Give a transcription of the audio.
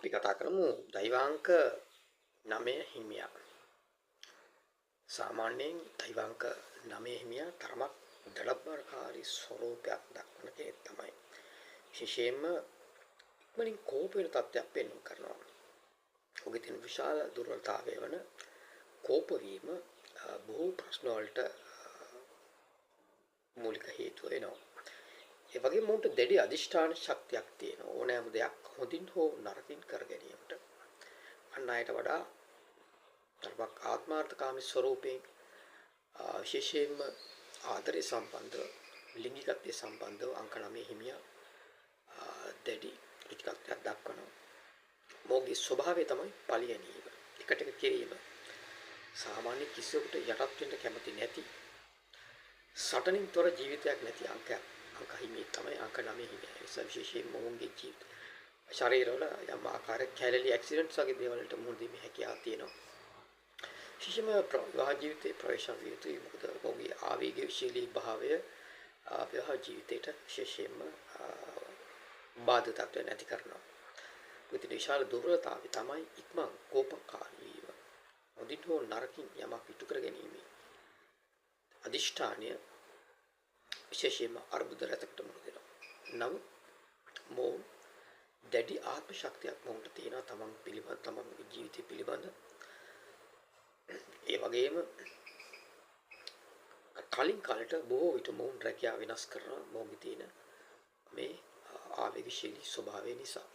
අපි කතා කරමු දෛවාංක 9 හිමියා. සාමාන්‍යයෙන් දෛවාංක 9 හිමියා තරමක් දඩබ්බරකාරී ස්වරූපයක් දක්වන කෙනෙක් තමයි. විශේෂයෙන්ම ඉක්මනින් කෝප වෙන තත්ත්වයක් පෙන්වන්න කරනවා. ඔහුගේ තියෙන විශාල දුර්වලතාවය වන කෝප වීම බොහෝ ප්‍රශ්න වලට මූලික හේතුව වෙනවා. ඒ වගේම උන්ට දැඩි අධිෂ්ඨාන ශක්තියක් තියෙනවා. ඕනෑම දෙයක් හොඳින් හෝ නරකින් කර ගැනීමට. අන් අයට වඩා තරමක් ආත්මාර්ථකාමී ස්වරූපයෙන් විශේෂයෙන්ම ආදරය සම්බන්ධව ලිංගිකත්වයේ සම්බන්ධව අංක 9 හිමියා දැඩි ප්‍රතික්‍රියාවක් දක්වනවා. මොහුගේ ස්වභාවය තමයි පලියනීම. එකට එක කිරීම. සාමාන්‍ය කිසිවෙකුට යටත් වෙන්න කැමති නැති සටනින් තොර ජීවිතයක් නැති අංක හිමියෙක් තමයි අංක 9 හිමියා. ඒ විශේෂයෙන්ම මොහුගේ ජීවිත ශරීරවල යම් ආකාරයක කැලලි ඇක්සිඩන්ට්ස් වගේ දේවල් වලට මුහුණ දීමේ හැකියාව තියෙනවා. විශේෂයෙන්ම විවාහ ජීවිතයේ ප්‍රවේශ වී යුතුයි. මොකද ඔහුගේ ආවේගශීලී භාවය විවාහ ජීවිතයට විශේෂයෙන්ම බාධා තත්ත්ව නැති කරනවා. විවිධ විශාල දුර්වලතාවය තමයි ඉක්මන් කෝපකාරී වීම. හොඳින් හෝ නරකින් යමක් ඉටු කර ගැනීම. අදිෂ්ඨානය විශේෂයෙන්ම අර්බුද රැතකට මුහුණ දෙනවා. නමුත් මොහු දැඩි ආත්ම ශක්තියක් මොහුට තියෙනවා තමන් පිළිබඳ තමන්ගේ ජීවිතය පිළිබඳ. ඒ වගේම කලින් කාලට බොහෝ විට මොහුන් රැකියාව වෙනස් කරන මොහුගේ තියෙන මේ ආවේගශීලී ස්වභාවය නිසා.